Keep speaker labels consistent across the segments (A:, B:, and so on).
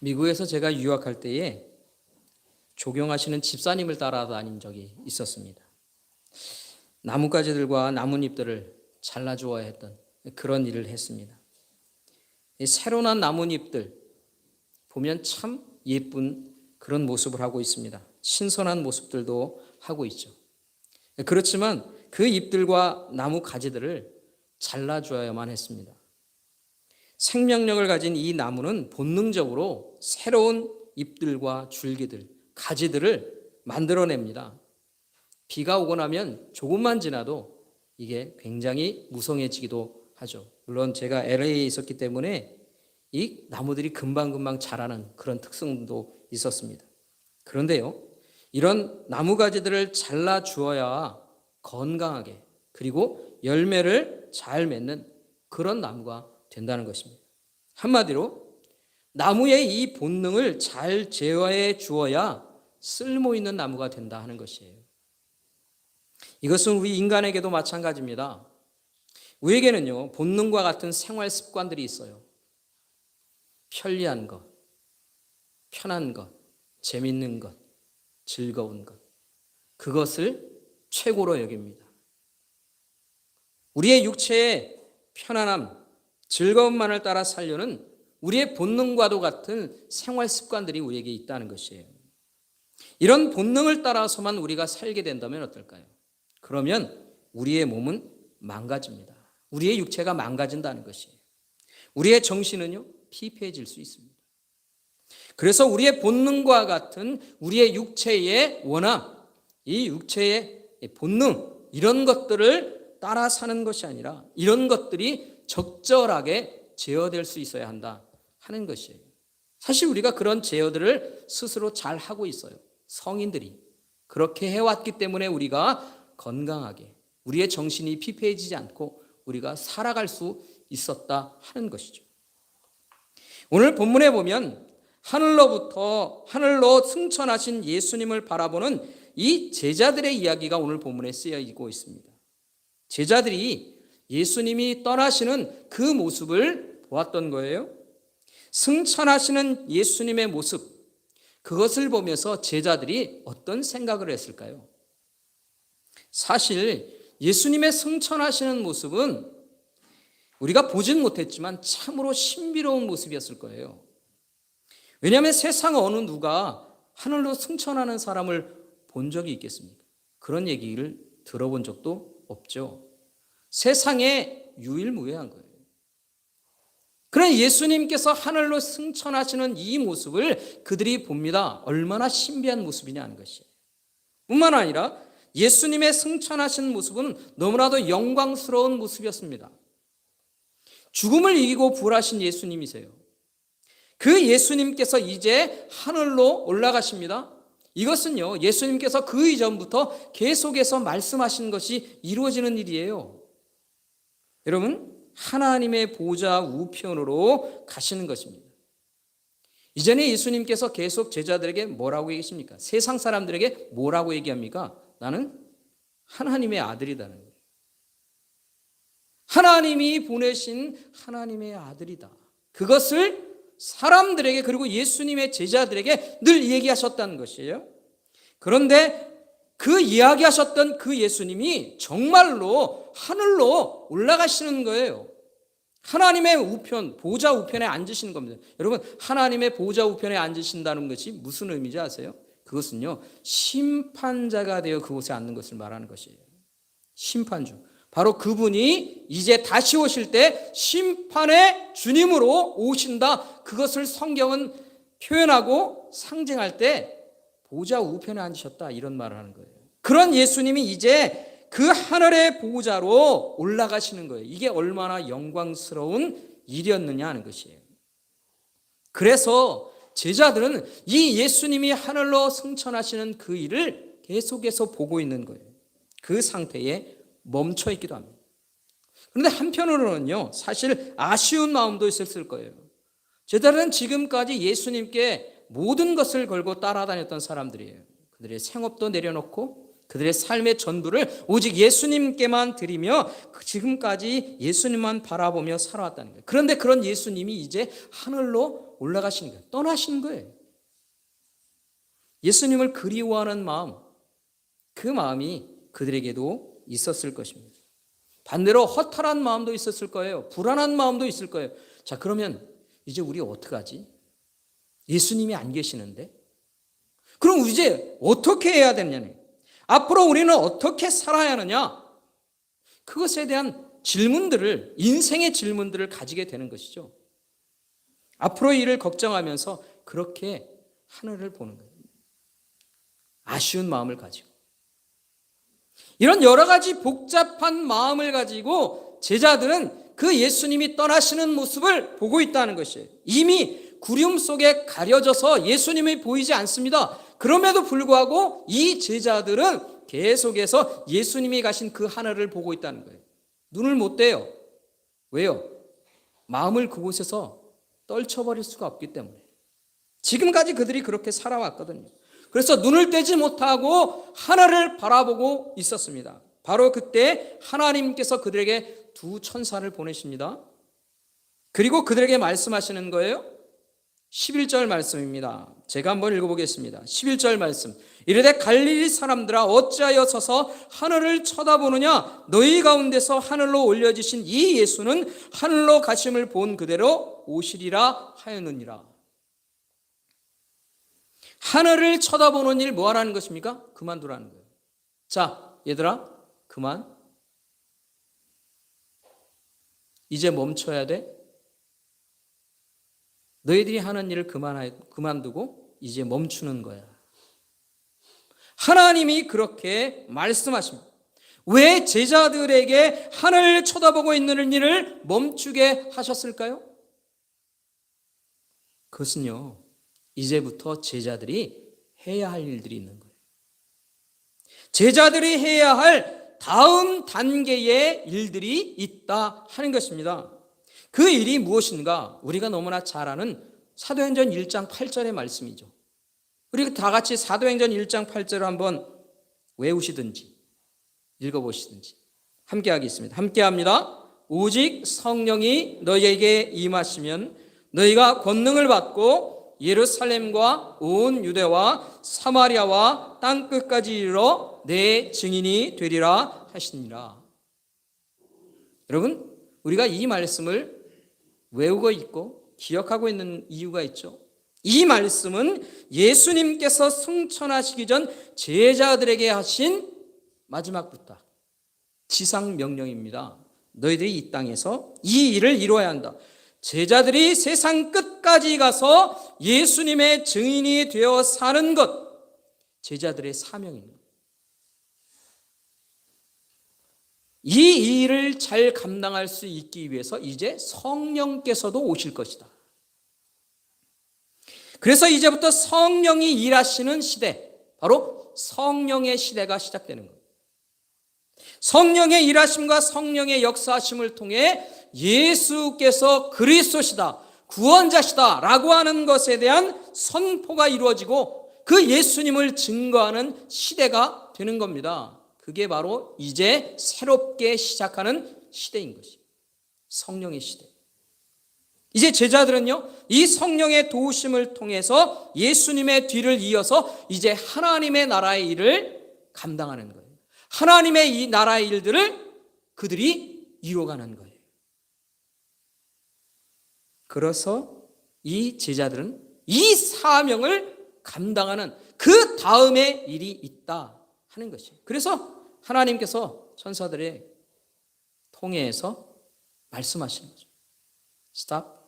A: 미국에서 제가 유학할 때에 조경하시는 집사님을 따라다닌 적이 있었습니다. 나뭇가지들과 나뭇잎들을 잘라주어야 했던 그런 일을 했습니다. 새로 난 나뭇잎들 보면 참 예쁜 그런 모습을 하고 있습니다. 신선한 모습들도 하고 있죠. 그렇지만 그 잎들과 나무 가지들을 잘라줘야만 했습니다. 생명력을 가진 이 나무는 본능적으로 새로운 잎들과 줄기들, 가지들을 만들어냅니다. 비가 오고 나면 조금만 지나도 이게 굉장히 무성해지기도 하죠. 물론 제가 LA에 있었기 때문에 이 나무들이 금방금방 자라는 그런 특성도 있었습니다. 그런데요, 이런 나무 가지들을 잘라 주어야 건강하게 그리고 열매를 잘 맺는 그런 나무가 된다는 것입니다. 한마디로 나무의 이 본능을 잘 제어해 주어야 쓸모 있는 나무가 된다 하는 것이에요. 이것은 우리 인간에게도 마찬가지입니다. 우리에게는요, 본능과 같은 생활 습관들이 있어요. 편리한 것, 편한 것, 재밌는 것, 즐거운 것. 그것을 최고로 여깁니다. 우리의 육체의 편안함, 즐거움만을 따라 살려는 우리의 본능과도 같은 생활 습관들이 우리에게 있다는 것이에요. 이런 본능을 따라서만 우리가 살게 된다면 어떨까요? 그러면 우리의 몸은 망가집니다. 우리의 육체가 망가진다는 것이에요. 우리의 정신은요, 피폐해질 수 있습니다. 그래서 우리의 본능과 같은 우리의 육체의 원함, 이 육체의 본능, 이런 것들을 따라 사는 것이 아니라 이런 것들이 적절하게 제어될 수 있어야 한다 하는 것이에요. 사실 우리가 그런 제어들을 스스로 잘 하고 있어요. 성인들이 그렇게 해왔기 때문에 우리가 건강하게 우리의 정신이 피폐해지지 않고 우리가 살아갈 수 있었다 하는 것이죠. 오늘 본문에 보면 하늘로 승천하신 예수님을 바라보는 이 제자들의 이야기가 오늘 본문에 쓰여지고 있습니다. 제자들이 예수님이 떠나시는 그 모습을 보았던 거예요. 승천하시는 예수님의 모습, 그것을 보면서 제자들이 어떤 생각을 했을까요? 사실 예수님의 승천하시는 모습은 우리가 보진 못했지만 참으로 신비로운 모습이었을 거예요. 왜냐하면 세상 어느 누가 하늘로 승천하는 사람을 본 적이 있겠습니까? 그런 얘기를 들어본 적도 없죠. 세상에 유일무이한 거예요. 그러나 예수님께서 하늘로 승천하시는 이 모습을 그들이 봅니다. 얼마나 신비한 모습이냐는 것이에요. 뿐만 아니라 예수님의 승천하신 모습은 너무나도 영광스러운 모습이었습니다. 죽음을 이기고 부활하신 예수님이세요. 그 예수님께서 이제 하늘로 올라가십니다. 이것은요, 예수님께서 그 이전부터 계속해서 말씀하신 것이 이루어지는 일이에요. 여러분, 하나님의 보좌 우편으로 가시는 것입니다. 이전에 예수님께서 계속 제자들에게 뭐라고 얘기하십니까? 세상 사람들에게 뭐라고 얘기합니까? 나는 하나님의 아들이다는 거예요. 하나님이 보내신 하나님의 아들이다. 그것을 사람들에게 그리고 예수님의 제자들에게 늘 얘기하셨다는 것이에요. 그런데 그 이야기하셨던 그 예수님이 정말로 하늘로 올라가시는 거예요. 하나님의 우편, 보좌 우편에 앉으시는 겁니다. 여러분, 하나님의 보좌 우편에 앉으신다는 것이 무슨 의미인지 아세요? 그것은요, 심판자가 되어 그곳에 앉는 것을 말하는 것이에요. 심판주. 바로 그분이 이제 다시 오실 때 심판의 주님으로 오신다. 그것을 성경은 표현하고 상징할 때 보좌 우편에 앉으셨다, 이런 말을 하는 거예요. 그런 예수님이 이제 그 하늘의 보좌로 올라가시는 거예요. 이게 얼마나 영광스러운 일이었느냐 하는 것이에요. 그래서 제자들은 이 예수님이 하늘로 승천하시는 그 일을 계속해서 보고 있는 거예요. 그 상태에 멈춰 있기도 합니다. 그런데 한편으로는요, 사실 아쉬운 마음도 있었을 거예요. 제자들은 지금까지 예수님께 모든 것을 걸고 따라다녔던 사람들이에요. 그들의 생업도 내려놓고 그들의 삶의 전부를 오직 예수님께만 드리며 지금까지 예수님만 바라보며 살아왔다는 거예요. 그런데 그런 예수님이 이제 하늘로 올라가시는 거예요. 떠나신 거예요. 예수님을 그리워하는 마음, 그 마음이 그들에게도 있었을 것입니다. 반대로 허탈한 마음도 있었을 거예요. 불안한 마음도 있을 거예요. 자, 그러면 이제 우리 어떡하지? 예수님이 안 계시는데? 그럼 이제 어떻게 해야 되느냐? 앞으로 우리는 어떻게 살아야 하느냐? 그것에 대한 질문들을, 인생의 질문들을 가지게 되는 것이죠. 앞으로의 일을 걱정하면서 그렇게 하늘을 보는 거예요. 아쉬운 마음을 가지고. 이런 여러 가지 복잡한 마음을 가지고 제자들은 그 예수님이 떠나시는 모습을 보고 있다는 것이에요. 이미 구름 속에 가려져서 예수님이 보이지 않습니다. 그럼에도 불구하고 이 제자들은 계속해서 예수님이 가신 그 하늘을 보고 있다는 거예요. 눈을 못 떼요. 왜요? 마음을 그곳에서 떨쳐버릴 수가 없기 때문에. 지금까지 그들이 그렇게 살아왔거든요. 그래서 눈을 떼지 못하고 하늘을 바라보고 있었습니다. 바로 그때 하나님께서 그들에게 두 천사를 보내십니다. 그리고 그들에게 말씀하시는 거예요. 11절 말씀입니다. 제가 한번 읽어보겠습니다. 11절 말씀. 이르되 갈릴리 사람들아 어찌하여 서서 하늘을 쳐다보느냐? 너희 가운데서 하늘로 올려지신 이 예수는 하늘로 가심을 본 그대로 오시리라 하였느니라. 하늘을 쳐다보는 일 뭐 하라는 것입니까? 그만두라는 거예요. 자, 얘들아, 그만. 이제 멈춰야 돼. 너희들이 하는 일을 그만두고 이제 멈추는 거야. 하나님이 그렇게 말씀하십니다. 왜 제자들에게 하늘을 쳐다보고 있는 일을 멈추게 하셨을까요? 그것은요, 이제부터 제자들이 해야 할 일들이 있는 거예요. 제자들이 해야 할 다음 단계의 일들이 있다 하는 것입니다. 그 일이 무엇인가? 우리가 너무나 잘 아는 사도행전 1장 8절의 말씀이죠. 우리 다 같이 사도행전 1장 8절을 한번 외우시든지 읽어보시든지 함께 하겠습니다. 함께 합니다. 오직 성령이 너희에게 임하시면 너희가 권능을 받고 예루살렘과 온 유대와 사마리아와 땅끝까지 이르러 내 증인이 되리라 하시니라. 여러분, 우리가 이 말씀을 외우고 있고 기억하고 있는 이유가 있죠. 이 말씀은 예수님께서 승천하시기 전 제자들에게 하신 마지막 부탁, 지상 명령입니다. 너희들이 이 땅에서 이 일을 이루어야 한다. 제자들이 세상 끝까지 가서 예수님의 증인이 되어 사는 것, 제자들의 사명입니다. 이 일을 잘 감당할 수 있기 위해서 이제 성령께서도 오실 것이다. 그래서 이제부터 성령이 일하시는 시대, 바로 성령의 시대가 시작되는 겁니다. 성령의 일하심과 성령의 역사하심을 통해 예수께서 그리스도시다, 구원자시다 라고 하는 것에 대한 선포가 이루어지고 그 예수님을 증거하는 시대가 되는 겁니다. 그게 바로 이제 새롭게 시작하는 시대인 것입니다. 성령의 시대. 이제 제자들은요, 이 성령의 도우심을 통해서 예수님의 뒤를 이어서 이제 하나님의 나라의 일을 감당하는 거예요. 하나님의 이 나라의 일들을 그들이 이루어가는 거예요. 그래서 이 제자들은 이 사명을 감당하는 그 다음의 일이 있다 하는 것이에요. 그래서 하나님께서 천사들의 통해서 말씀하시는 거죠. 스탑.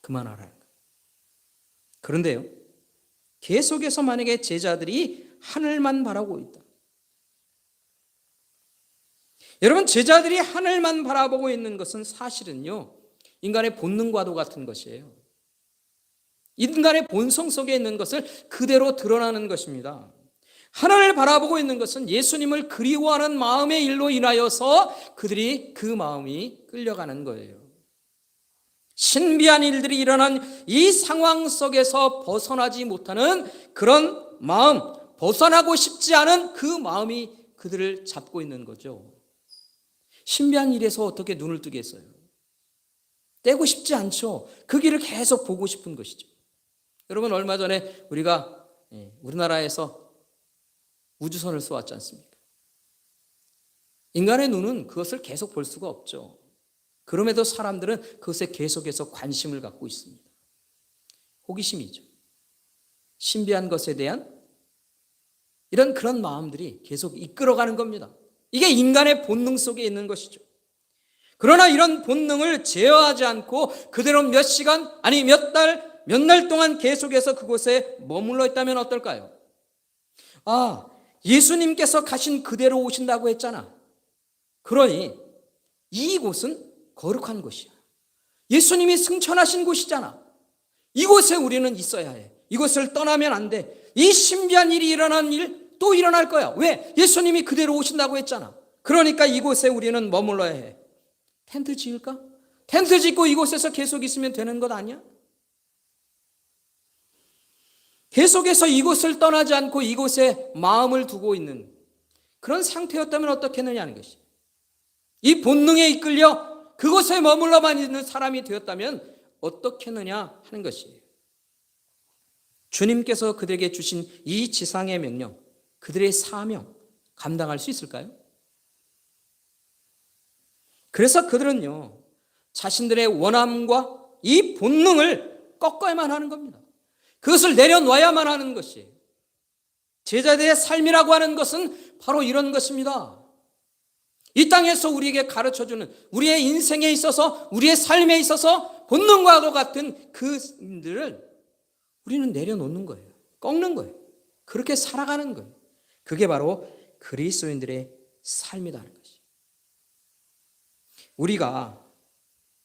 A: 그만하라는 거예요. 그런데요, 계속해서 만약에 제자들이 하늘만 바라보고 있다. 여러분, 제자들이 하늘만 바라보고 있는 것은 사실은요, 인간의 본능과도 같은 것이에요. 인간의 본성 속에 있는 것을 그대로 드러나는 것입니다. 하늘을 바라보고 있는 것은 예수님을 그리워하는 마음의 일로 인하여서 그들이 그 마음이 끌려가는 거예요. 신비한 일들이 일어난 이 상황 속에서 벗어나지 못하는 그런 마음, 벗어나고 싶지 않은 그 마음이 그들을 잡고 있는 거죠. 신비한 일에서 어떻게 눈을 뜨겠어요? 떼고 싶지 않죠. 그 길을 계속 보고 싶은 것이죠. 여러분, 얼마 전에 우리가 우리나라에서 우주선을 쏘았지 않습니까? 인간의 눈은 그것을 계속 볼 수가 없죠. 그럼에도 사람들은 그것에 계속해서 관심을 갖고 있습니다. 호기심이죠. 신비한 것에 대한 그런 마음들이 계속 이끌어가는 겁니다. 이게 인간의 본능 속에 있는 것이죠. 그러나 이런 본능을 제어하지 않고 그대로 몇 시간, 아니 몇 달, 몇 날 동안 계속해서 그곳에 머물러 있다면 어떨까요? 예수님께서 가신 그대로 오신다고 했잖아. 그러니 이곳은 거룩한 곳이야. 예수님이 승천하신 곳이잖아. 이곳에 우리는 있어야 해. 이곳을 떠나면 안 돼. 이 신비한 일이 일어난 일 또 일어날 거야. 왜? 예수님이 그대로 오신다고 했잖아. 그러니까 이곳에 우리는 머물러야 해. 텐트 지을까? 텐트 짓고 이곳에서 계속 있으면 되는 것 아니야? 계속해서 이곳을 떠나지 않고 이곳에 마음을 두고 있는 그런 상태였다면 어떻겠느냐는 것이. 이 본능에 이끌려 그곳에 머물러만 있는 사람이 되었다면 어떻겠느냐 하는 것이에요. 주님께서 그들에게 주신 이 지상의 명령, 그들의 사명 감당할 수 있을까요? 그래서 그들은요, 자신들의 원함과 이 본능을 꺾어야만 하는 겁니다. 그것을 내려놔야만 하는 것이에요. 제자들의 삶이라고 하는 것은 바로 이런 것입니다. 이 땅에서 우리에게 가르쳐주는 우리의 인생에 있어서 우리의 삶에 있어서 본능과도 같은 그들을 우리는 내려놓는 거예요. 꺾는 거예요. 그렇게 살아가는 거예요. 그게 바로 그리스도인들의 삶이라는 것이에요. 우리가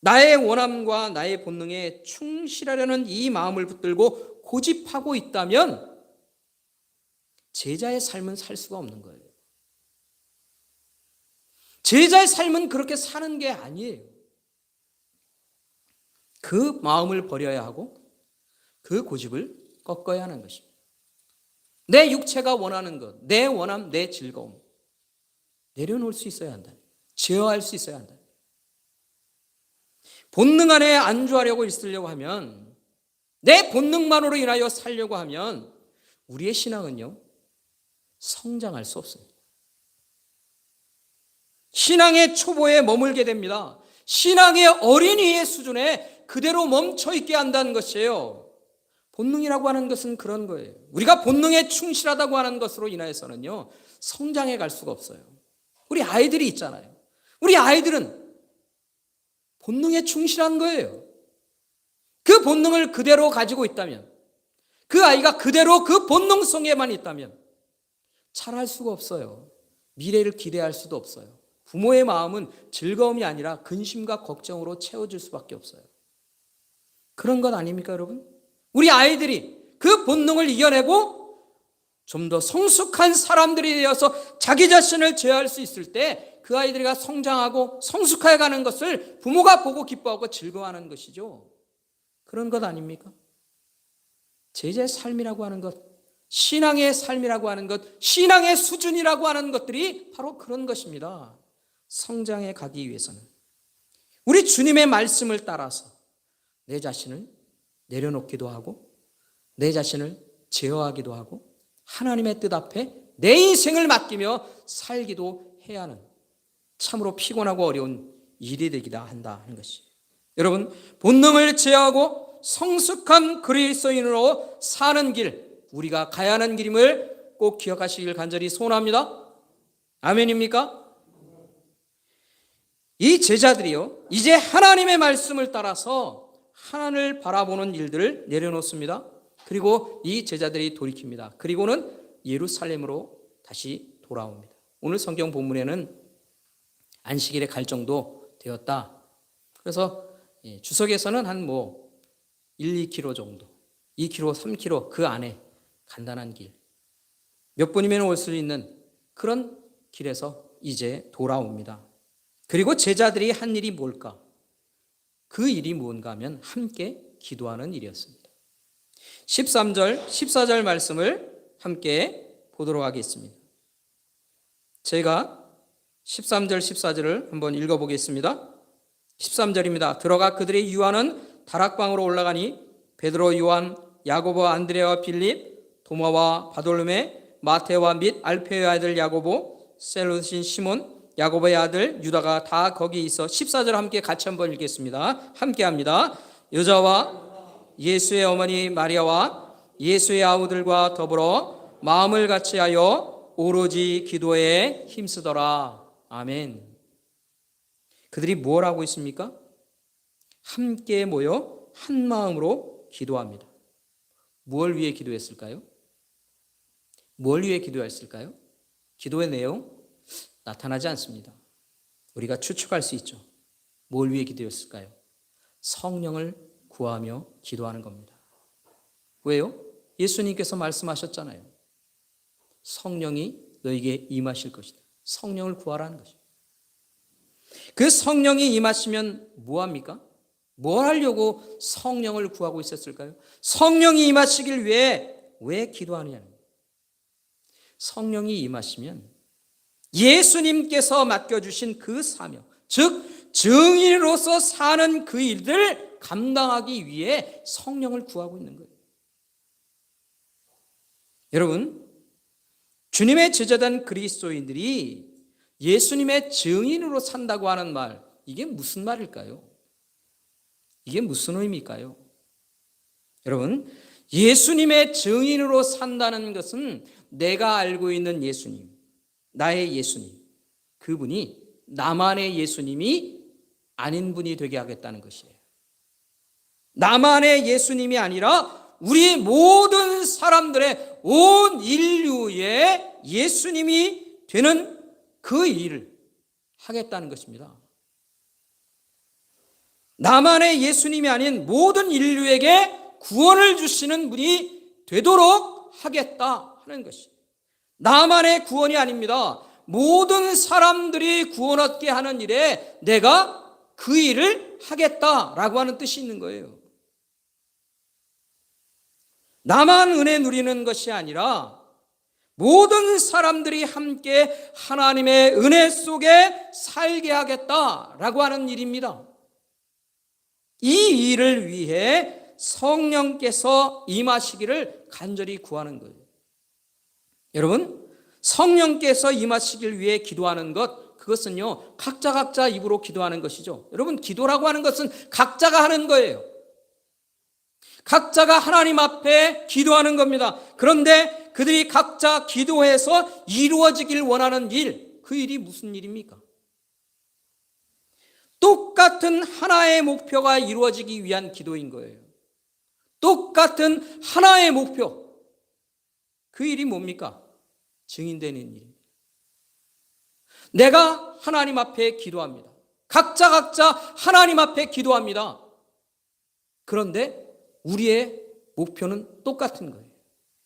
A: 나의 원함과 나의 본능에 충실하려는 이 마음을 붙들고 고집하고 있다면 제자의 삶은 살 수가 없는 거예요. 제자의 삶은 그렇게 사는 게 아니에요. 그 마음을 버려야 하고 그 고집을 꺾어야 하는 것입니다. 내 육체가 원하는 것, 내 원함, 내 즐거움 내려놓을 수 있어야 한다. 제어할 수 있어야 한다. 본능 안에 안주하려고 있으려고 하면, 내 본능만으로 인하여 살려고 하면 우리의 신앙은요, 성장할 수 없습니다. 신앙의 초보에 머물게 됩니다. 신앙의 어린이의 수준에 그대로 멈춰있게 한다는 것이에요. 본능이라고 하는 것은 그런 거예요. 우리가 본능에 충실하다고 하는 것으로 인하여서는요, 성장해 갈 수가 없어요. 우리 아이들이 있잖아요. 우리 아이들은 본능에 충실한 거예요. 그 본능을 그대로 가지고 있다면, 그 아이가 그대로 그 본능성에만 있다면 잘할 수가 없어요. 미래를 기대할 수도 없어요. 부모의 마음은 즐거움이 아니라 근심과 걱정으로 채워질 수밖에 없어요. 그런 것 아닙니까, 여러분? 우리 아이들이 그 본능을 이겨내고 좀 더 성숙한 사람들이 되어서 자기 자신을 제어할 수 있을 때 그 아이들이 성장하고 성숙해 가는 것을 부모가 보고 기뻐하고 즐거워하는 것이죠. 그런 것 아닙니까? 제자의 삶이라고 하는 것, 신앙의 삶이라고 하는 것, 신앙의 수준이라고 하는 것들이 바로 그런 것입니다. 성장해 가기 위해서는 우리 주님의 말씀을 따라서 내 자신을 내려놓기도 하고 내 자신을 제어하기도 하고 하나님의 뜻 앞에 내 인생을 맡기며 살기도 해야 하는 참으로 피곤하고 어려운 일이 되기도 한다 하는 것이에요. 여러분, 본능을 제어하고 성숙한 그리스도인으로 사는 길, 우리가 가야 하는 길임을 꼭 기억하시길 간절히 소원합니다. 아멘입니까? 이 제자들이요, 이제 하나님의 말씀을 따라서 하나님을 바라보는 일들을 내려놓습니다. 그리고 이 제자들이 돌이킵니다. 그리고는 예루살렘으로 다시 돌아옵니다. 오늘 성경 본문에는 안식일에 갈 정도 되었다. 그래서 주석에서는 한 1, 2km 정도, 2km, 3km 그 안에 간단한 길, 몇 분이면 올 수 있는 그런 길에서 이제 돌아옵니다. 그리고 제자들이 한 일이 뭘까? 그 일이 뭔가 하면 함께 기도하는 일이었습니다. 13절, 14절 말씀을 함께 보도록 하겠습니다. 제가 13절 14절을 한번 읽어보겠습니다. 13절입니다. 들어가 그들이 유하는 다락방으로 올라가니 베드로, 요한, 야고보, 안드레와 빌립, 도마와 바돌로메, 마테와 및 알페의 아들 야고보, 셀롯인 시몬, 야고보의 아들 유다가 다 거기 있어. 14절 함께 같이 한번 읽겠습니다. 함께 합니다. 여자와 예수의 어머니 마리아와 예수의 아우들과 더불어 마음을 같이하여 오로지 기도에 힘쓰더라. 아멘. 그들이 뭘 하고 있습니까? 함께 모여 한 마음으로 기도합니다. 뭘 위해 기도했을까요? 뭘 위해 기도했을까요? 기도의 내용 나타나지 않습니다. 우리가 추측할 수 있죠. 뭘 위해 기도했을까요? 성령을 구하며 기도하는 겁니다. 왜요? 예수님께서 말씀하셨잖아요. 성령이 너에게 임하실 것이다. 성령을 구하라는 것이죠. 그 성령이 임하시면 뭐합니까? 뭘 하려고 성령을 구하고 있었을까요? 성령이 임하시길 위해 왜 기도하느냐는 거예요. 성령이 임하시면 예수님께서 맡겨주신 그 사명, 즉 증인으로서 사는 그 일들을 감당하기 위해 성령을 구하고 있는 거예요. 여러분, 주님의 제자된 그리스도인들이 예수님의 증인으로 산다고 하는 말, 이게 무슨 말일까요? 이게 무슨 의미일까요? 여러분, 예수님의 증인으로 산다는 것은 내가 알고 있는 예수님, 나의 예수님, 그분이 나만의 예수님이 아닌 분이 되게 하겠다는 것이에요. 나만의 예수님이 아니라 우리 모든 사람들의 온 인류의 예수님이 되는 그 일을 하겠다는 것입니다. 나만의 예수님이 아닌 모든 인류에게 구원을 주시는 분이 되도록 하겠다 하는 것이 나만의 구원이 아닙니다. 모든 사람들이 구원 얻게 하는 일에 내가 그 일을 하겠다라고 하는 뜻이 있는 거예요. 나만 은혜 누리는 것이 아니라 모든 사람들이 함께 하나님의 은혜 속에 살게 하겠다라고 하는 일입니다. 이 일을 위해 성령께서 임하시기를 간절히 구하는 거예요. 여러분, 성령께서 임하시기를 위해 기도하는 것, 그것은요 각자 입으로 기도하는 것이죠. 여러분, 기도라고 하는 것은 각자가 하는 거예요. 각자가 하나님 앞에 기도하는 겁니다. 그런데 그들이 각자 기도해서 이루어지길 원하는 일, 그 일이 무슨 일입니까? 똑같은 하나의 목표가 이루어지기 위한 기도인 거예요. 똑같은 하나의 목표. 그 일이 뭡니까? 증인되는 일입니다. 내가 하나님 앞에 기도합니다. 각자 하나님 앞에 기도합니다. 그런데 우리의 목표는 똑같은 거예요.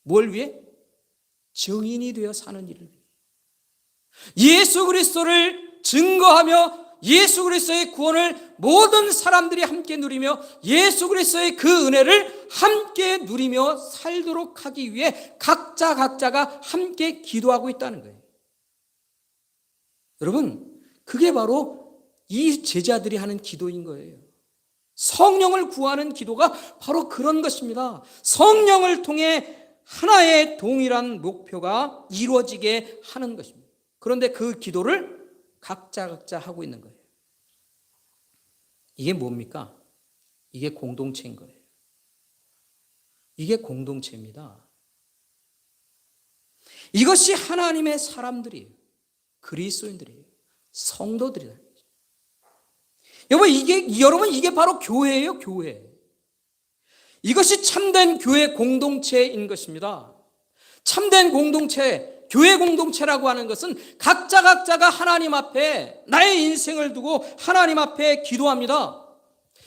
A: 뭘 위해? 증인이 되어 사는 일을 위해. 예수 그리스도를 증거하며 예수 그리스도의 구원을 모든 사람들이 함께 누리며 예수 그리스도의 그 은혜를 함께 누리며 살도록 하기 위해 각자가 함께 기도하고 있다는 거예요. 여러분, 그게 바로 이 제자들이 하는 기도인 거예요. 성령을 구하는 기도가 바로 그런 것입니다. 성령을 통해 하나의 동일한 목표가 이루어지게 하는 것입니다. 그런데 그 기도를 각자 하고 있는 거예요. 이게 뭡니까? 이게 공동체인 거예요. 이게 공동체입니다. 이것이 하나님의 사람들이에요. 그리스도인들이에요. 성도들이다. 여러분, 이게 바로 교회예요, 교회. 이것이 참된 교회 공동체인 것입니다. 참된 공동체, 교회 공동체라고 하는 것은 각자가 하나님 앞에 나의 인생을 두고 하나님 앞에 기도합니다.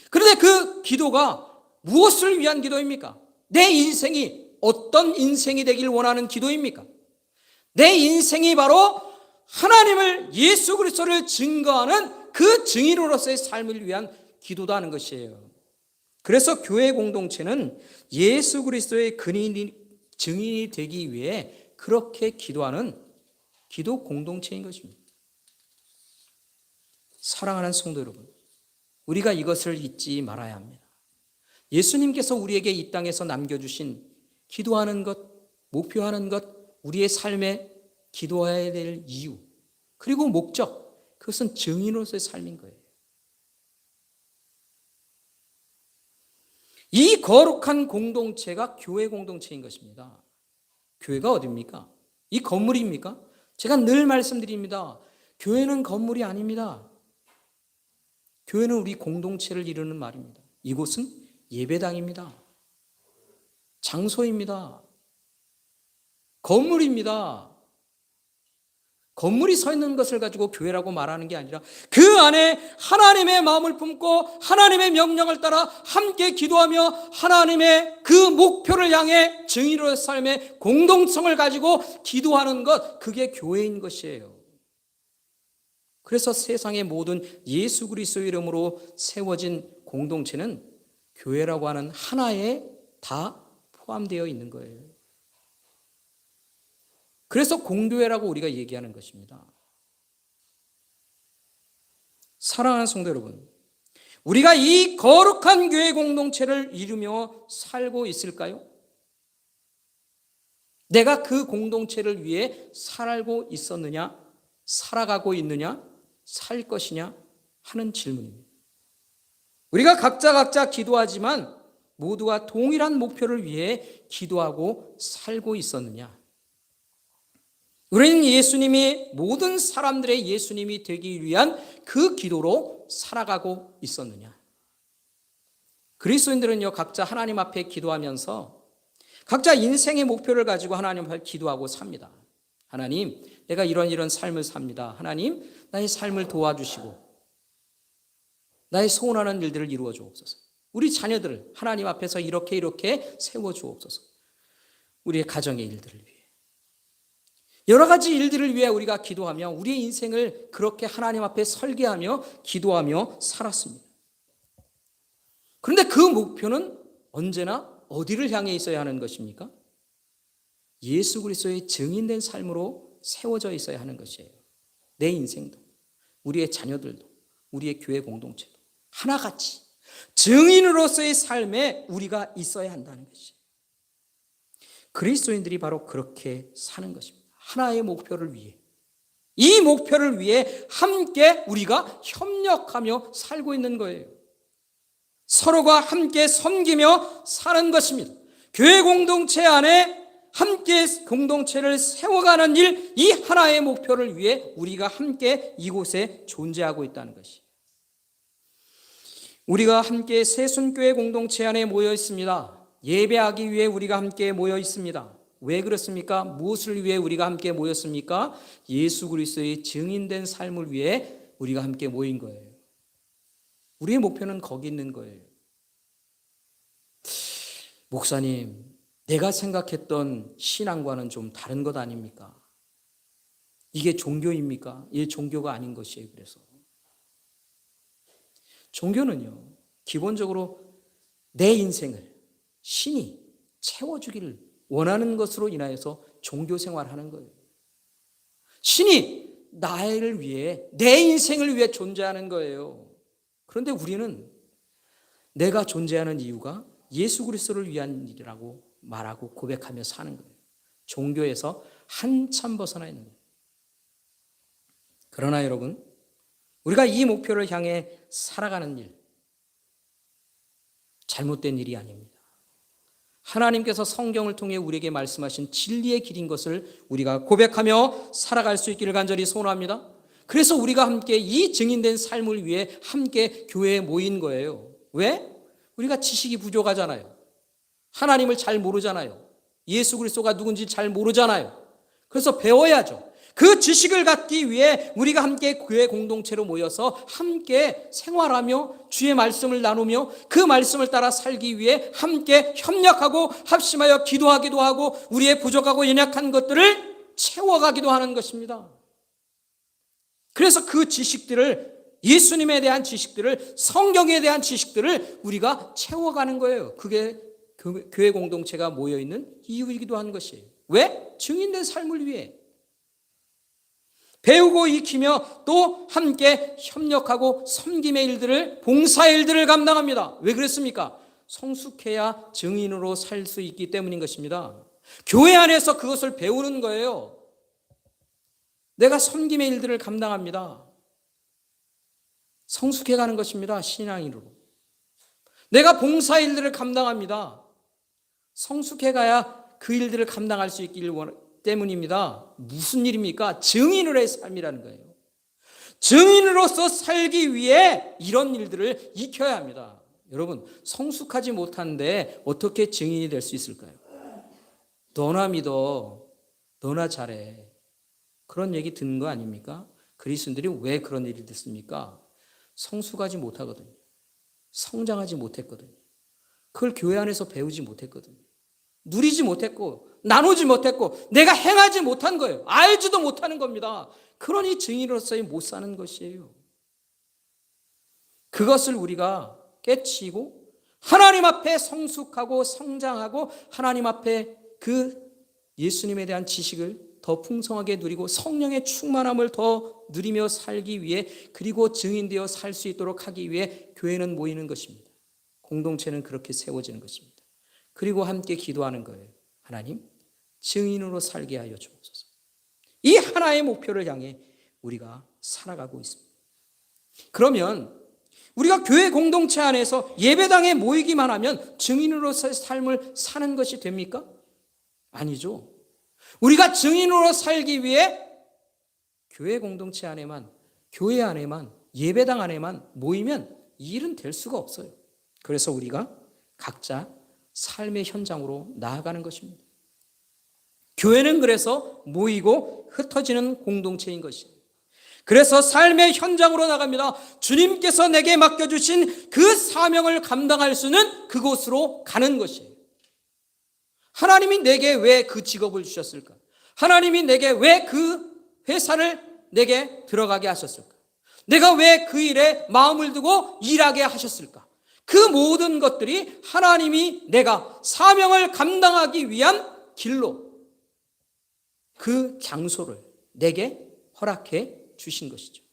A: 그런데 그 기도가 무엇을 위한 기도입니까? 내 인생이 어떤 인생이 되길 원하는 기도입니까? 내 인생이 바로 하나님을, 예수 그리스도를 증거하는 그 증인으로서의 삶을 위한 기도도 하는 것이에요. 그래서 교회 공동체는 예수 그리스도의 증인이 되기 위해 그렇게 기도하는 기도 공동체인 것입니다. 사랑하는 성도 여러분, 우리가 이것을 잊지 말아야 합니다. 예수님께서 우리에게 이 땅에서 남겨주신 기도하는 것, 목표하는 것, 우리의 삶에 기도해야 될 이유, 그리고 목적, 그것은 증인으로서의 삶인 거예요. 이 거룩한 공동체가 교회 공동체인 것입니다. 교회가 어디입니까? 이 건물입니까? 제가 늘 말씀드립니다. 교회는 건물이 아닙니다. 교회는 우리 공동체를 이루는 말입니다. 이곳은 예배당입니다. 장소입니다. 건물입니다. 건물이 서 있는 것을 가지고 교회라고 말하는 게 아니라 그 안에 하나님의 마음을 품고 하나님의 명령을 따라 함께 기도하며 하나님의 그 목표를 향해 증인으로의 삶의 공동성을 가지고 기도하는 것, 그게 교회인 것이에요. 그래서 세상의 모든 예수 그리스도의 이름으로 세워진 공동체는 교회라고 하는 하나에 다 포함되어 있는 거예요. 그래서 공교회라고 우리가 얘기하는 것입니다. 사랑하는 성도 여러분, 우리가 이 거룩한 교회 공동체를 이루며 살고 있을까요? 내가 그 공동체를 위해 살고 있었느냐, 살아가고 있느냐, 살 것이냐 하는 질문입니다. 우리가 각자 기도하지만 모두가 동일한 목표를 위해 기도하고 살고 있었느냐? 우리는 예수님이 모든 사람들의 예수님이 되기 위한 그 기도로 살아가고 있었느냐? 그리스도인들은요, 각자 하나님 앞에 기도하면서 각자 인생의 목표를 가지고 하나님 앞에 기도하고 삽니다. 하나님, 내가 이런 삶을 삽니다. 하나님, 나의 삶을 도와주시고 나의 소원하는 일들을 이루어 주옵소서. 우리 자녀들을 하나님 앞에서 이렇게 세워 주옵소서. 우리의 가정의 일들을 위해, 여러 가지 일들을 위해 우리가 기도하며 우리의 인생을 그렇게 하나님 앞에 설계하며 기도하며 살았습니다. 그런데 그 목표는 언제나 어디를 향해 있어야 하는 것입니까? 예수 그리스도의 증인된 삶으로 세워져 있어야 하는 것이에요. 내 인생도, 우리의 자녀들도, 우리의 교회 공동체도 하나같이 증인으로서의 삶에 우리가 있어야 한다는 것이에요. 그리스도인들이 바로 그렇게 사는 것입니다. 하나의 목표를 위해, 이 목표를 위해 함께 우리가 협력하며 살고 있는 거예요. 서로가 함께 섬기며 사는 것입니다. 교회 공동체 안에 함께 공동체를 세워가는 일, 이 하나의 목표를 위해 우리가 함께 이곳에 존재하고 있다는 것이에요. 우리가 함께 새순교회 공동체 안에 모여 있습니다. 예배하기 위해 우리가 함께 모여 있습니다. 왜 그렇습니까? 무엇을 위해 우리가 함께 모였습니까? 예수 그리스도의 증인된 삶을 위해 우리가 함께 모인 거예요. 우리의 목표는 거기 있는 거예요. 목사님, 내가 생각했던 신앙과는 좀 다른 것 아닙니까? 이게 종교입니까? 이게 종교가 아닌 것이에요. 그래서 종교는요, 기본적으로 내 인생을 신이 채워주기를 원하는 것으로 인하여서 종교 생활하는 거예요. 신이 나를 위해, 내 인생을 위해 존재하는 거예요. 그런데 우리는 내가 존재하는 이유가 예수 그리스도를 위한 일이라고 말하고 고백하며 사는 거예요. 종교에서 한참 벗어나 있는 거예요. 그러나 여러분, 우리가 이 목표를 향해 살아가는 일, 잘못된 일이 아닙니다. 하나님께서 성경을 통해 우리에게 말씀하신 진리의 길인 것을 우리가 고백하며 살아갈 수 있기를 간절히 소원합니다. 그래서 우리가 함께 이 증인된 삶을 위해 함께 교회에 모인 거예요. 왜? 우리가 지식이 부족하잖아요. 하나님을 잘 모르잖아요. 예수 그리스도가 누군지 잘 모르잖아요. 그래서 배워야죠. 그 지식을 갖기 위해 우리가 함께 교회 공동체로 모여서 함께 생활하며 주의 말씀을 나누며 그 말씀을 따라 살기 위해 함께 협력하고 합심하여 기도하기도 하고 우리의 부족하고 연약한 것들을 채워가기도 하는 것입니다. 그래서 그 지식들을, 예수님에 대한 지식들을, 성경에 대한 지식들을 우리가 채워가는 거예요. 그게 교회 공동체가 모여있는 이유이기도 한 것이에요. 왜? 증인된 삶을 위해. 배우고 익히며 또 함께 협력하고 섬김의 일들을, 봉사의 일들을 감당합니다. 왜 그랬습니까? 성숙해야 증인으로 살 수 있기 때문인 것입니다. 교회 안에서 그것을 배우는 거예요. 내가 섬김의 일들을 감당합니다. 성숙해가는 것입니다. 신앙인으로. 내가 봉사의 일들을 감당합니다. 성숙해가야 그 일들을 감당할 수 있기 때문입니다. 무슨 일입니까? 증인으로의 삶이라는 거예요. 증인으로서 살기 위해 이런 일들을 익혀야 합니다. 여러분, 성숙하지 못한데 어떻게 증인이 될 수 있을까요? 너나 믿어, 너나 잘해. 그런 얘기 듣는 거 아닙니까? 그리스도인들이 왜 그런 일이 됐습니까? 성숙하지 못하거든요. 성장하지 못했거든요. 그걸 교회 안에서 배우지 못했거든요. 누리지 못했고 나누지 못했고 내가 행하지 못한 거예요. 알지도 못하는 겁니다. 그러니 증인으로서의 못 사는 것이에요. 그것을 우리가 깨치고 하나님 앞에 성숙하고 성장하고 하나님 앞에 그 예수님에 대한 지식을 더 풍성하게 누리고 성령의 충만함을 더 누리며 살기 위해, 그리고 증인되어 살 수 있도록 하기 위해 교회는 모이는 것입니다. 공동체는 그렇게 세워지는 것입니다. 그리고 함께 기도하는 거예요. 하나님, 증인으로 살게 하여 주옵소서. 이 하나의 목표를 향해 우리가 살아가고 있습니다. 그러면 우리가 교회 공동체 안에서 예배당에 모이기만 하면 증인으로서의 삶을 사는 것이 됩니까? 아니죠. 우리가 증인으로 살기 위해 교회 공동체 안에만, 교회 안에만, 예배당 안에만 모이면 이 일은 될 수가 없어요. 그래서 우리가 각자 삶의 현장으로 나아가는 것입니다. 교회는 그래서 모이고 흩어지는 공동체인 것이에요. 그래서 삶의 현장으로 나갑니다. 주님께서 내게 맡겨주신 그 사명을 감당할 수 있는 그곳으로 가는 것이에요. 하나님이 내게 왜 그 직업을 주셨을까? 하나님이 내게 왜 그 회사를 내게 들어가게 하셨을까? 내가 왜 그 일에 마음을 두고 일하게 하셨을까? 그 모든 것들이 하나님이 내가 사명을 감당하기 위한 길로, 그 장소를 내게 허락해 주신 것이죠.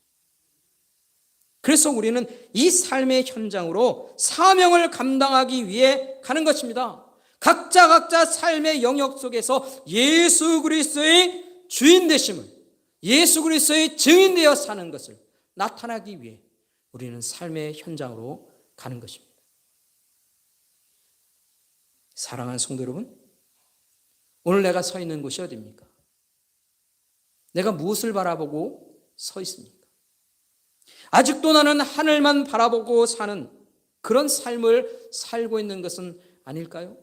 A: 그래서 우리는 이 삶의 현장으로 사명을 감당하기 위해 가는 것입니다. 각자 삶의 영역 속에서 예수 그리스도의 주인 되심을, 예수 그리스도의 증인되어 사는 것을 나타나기 위해 우리는 삶의 현장으로 가는 것입니다. 사랑하는 성도 여러분, 오늘 내가 서 있는 곳이 어디입니까? 내가 무엇을 바라보고 서 있습니까? 아직도 나는 하늘만 바라보고 사는 그런 삶을 살고 있는 것은 아닐까요?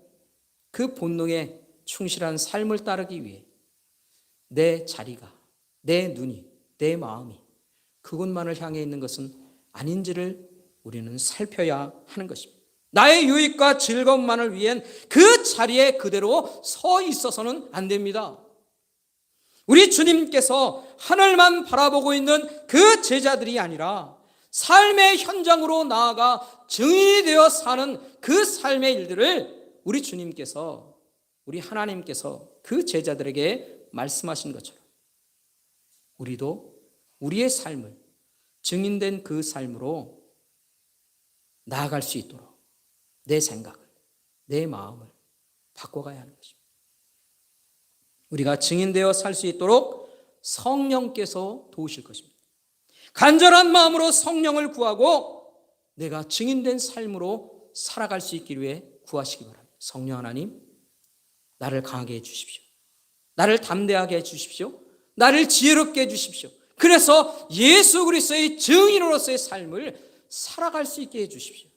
A: 그 본능에 충실한 삶을 따르기 위해 내 자리가, 내 눈이, 내 마음이 그곳만을 향해 있는 것은 아닌지를 우리는 살펴야 하는 것입니다. 나의 유익과 즐거움만을 위한 그 자리에 그대로 서 있어서는 안 됩니다. 우리 주님께서 하늘만 바라보고 있는 그 제자들이 아니라 삶의 현장으로 나아가 증인이 되어 사는 그 삶의 일들을 우리 주님께서, 우리 하나님께서 그 제자들에게 말씀하신 것처럼 우리도 우리의 삶을 증인된 그 삶으로 나아갈 수 있도록 내 생각을, 내 마음을 바꿔가야 하는 것입니다. 우리가 증인되어 살 수 있도록 성령께서 도우실 것입니다. 간절한 마음으로 성령을 구하고 내가 증인된 삶으로 살아갈 수 있기 위해 구하시기 바랍니다. 성령 하나님, 나를 강하게 해주십시오. 나를 담대하게 해주십시오. 나를 지혜롭게 해주십시오. 그래서 예수 그리스도의 증인으로서의 삶을 살아갈 수 있게 해주십시오.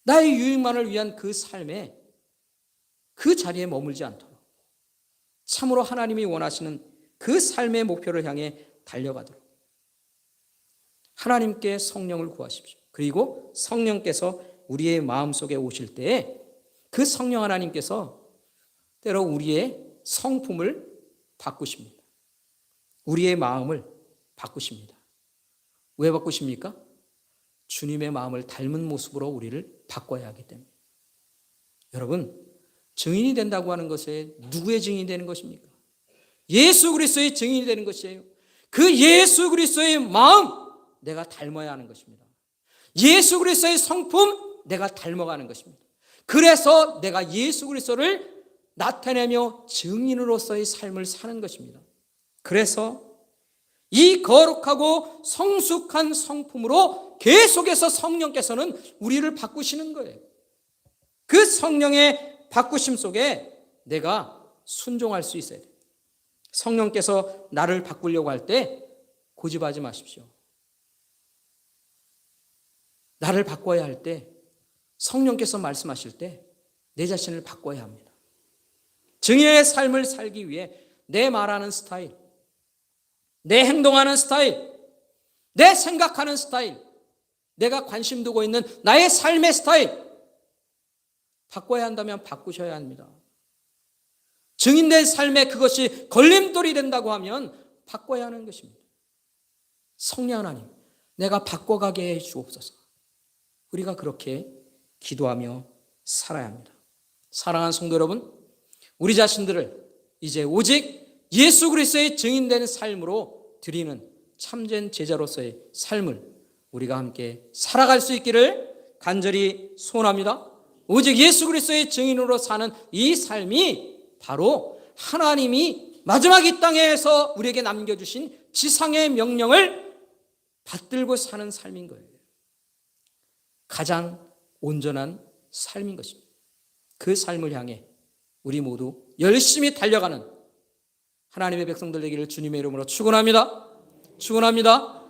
A: 나의 유익만을 위한 그 삶에, 그 자리에 머물지 않도록 참으로 하나님이 원하시는 그 삶의 목표를 향해 달려가도록 하나님께 성령을 구하십시오. 그리고 성령께서 우리의 마음속에 오실 때에 그 성령 하나님께서 때로 우리의 성품을 바꾸십니다. 우리의 마음을 바꾸십니다. 왜 바꾸십니까? 주님의 마음을 닮은 모습으로 우리를 바꿔야 하기 때문에. 여러분, 증인이 된다고 하는 것에 누구의 증인이 되는 것입니까? 예수 그리스도의 증인이 되는 것이에요. 그 예수 그리스도의 마음 내가 닮아야 하는 것입니다. 예수 그리스도의 성품 내가 닮아가는 것입니다. 그래서 내가 예수 그리스도를 나타내며 증인으로서의 삶을 사는 것입니다. 그래서 이 거룩하고 성숙한 성품으로 계속해서 성령께서는 우리를 바꾸시는 거예요. 그 성령의 바꾸심 속에 내가 순종할 수 있어야 돼요. 성령께서 나를 바꾸려고 할 때 고집하지 마십시오. 나를 바꿔야 할 때, 성령께서 말씀하실 때 내 자신을 바꿔야 합니다. 증인의 삶을 살기 위해 내 말하는 스타일, 내 행동하는 스타일, 내 생각하는 스타일, 내가 관심 두고 있는 나의 삶의 스타일 바꿔야 한다면 바꾸셔야 합니다. 증인된 삶에 그것이 걸림돌이 된다고 하면 바꿔야 하는 것입니다. 성령 하나님, 내가 바꿔가게 해 주옵소서. 우리가 그렇게 기도하며 살아야 합니다. 사랑하는 성도 여러분, 우리 자신들을 이제 오직 예수 그리스도의 증인된 삶으로 드리는 참된 제자로서의 삶을 우리가 함께 살아갈 수 있기를 간절히 소원합니다. 오직 예수 그리스도의 증인으로 사는 이 삶이 바로 하나님이 마지막 이 땅에서 우리에게 남겨주신 지상의 명령을 받들고 사는 삶인 거예요. 가장 온전한 삶인 것입니다. 그 삶을 향해 우리 모두 열심히 달려가는 하나님의 백성들 되기를 주님의 이름으로 축원합니다. 축원합니다.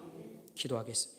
A: 기도하겠습니다.